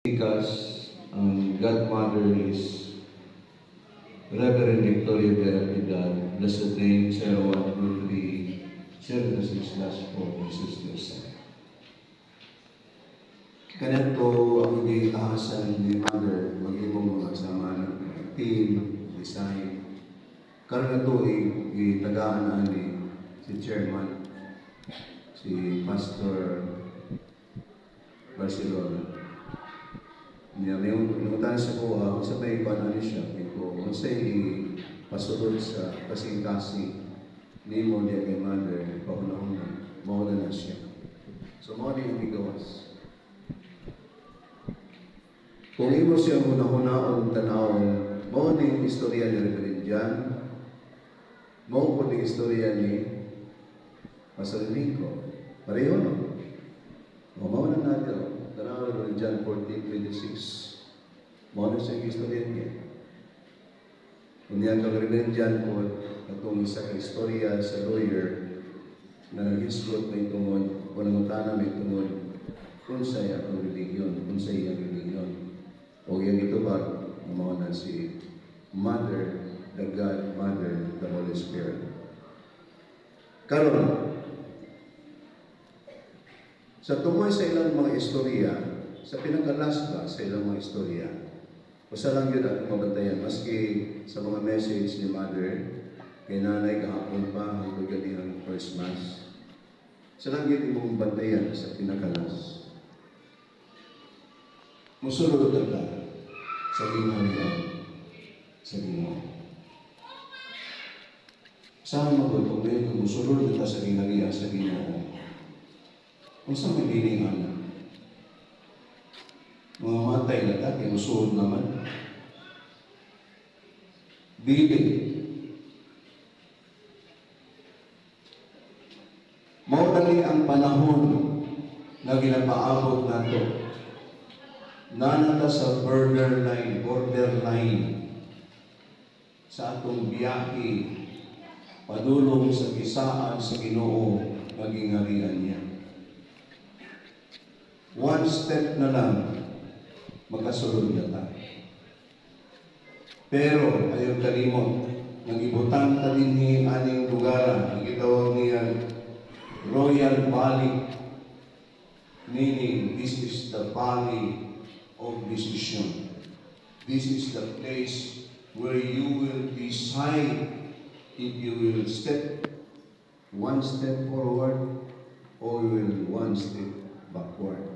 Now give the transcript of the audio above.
Because ang godmother is Reverend Victoria Vera Pidal, Blessed Name 0123 026-4 Jesus Christ. Kanito ako gitahasan ni Mother, mag-ibong mga kasama ng team, design. Karon ito itagaan ni si Chairman, si Pastor Barcelona. Niya may umutan sa ko, sa may paano siya, ko kung sa pasulod sa kasing-kasing ni mo niya kay Mother, pauna-una, mauna na siya. So, mauna yung bigawas. Kung imo siya hunahuna-on tanawon, mauna yung istorya ni Reverend Jan, mauna po yung istorya ni Pastor Nico. Pareho no? Mauna natin. Tanawin ng John 14:26. Mauna siya yung istorya niya. Kung niya kang Reverend Jan po, itong isa ka istorya sa lawyer na nag-hisgot may tungod, o nangutana may tungod, kung sa iyang religion, kung sa iyang religion. O yan ito ba, mauna si Mother, the God, Mother, the Holy Spirit. Karon, sa tungkol sa ilang mga istorya, sa pinakalas ba sa ilang mga istorya, usa lang yun at mabantayan, maski sa mga message ni Mother, kay nanay kahapon pa, hanggang ganihang first mass, usa lang yun imong bantayan sa pinakalas. Musulod ka sa gingharian sa Ginoo. Saan magpapagay kung musulod ka sa gingharian sa Ginoo? Kung saan may biningan? Mga matay na tayo, musulod naman. Biling. Maudali ang panahon na ginapaabot nato. Nanata sa borderline sa atong biyahe padulong sa gisaan sa Ginoo maging harian niya. One step na lang, magkasulod na tayo. Pero, ayaw kalimot, nag-ibutang ka din ni aning lugaran, ang gitawag niya Royal Valley, meaning this is the valley of decision. This is the place where you will decide if you will step one step forward or you will one step backward.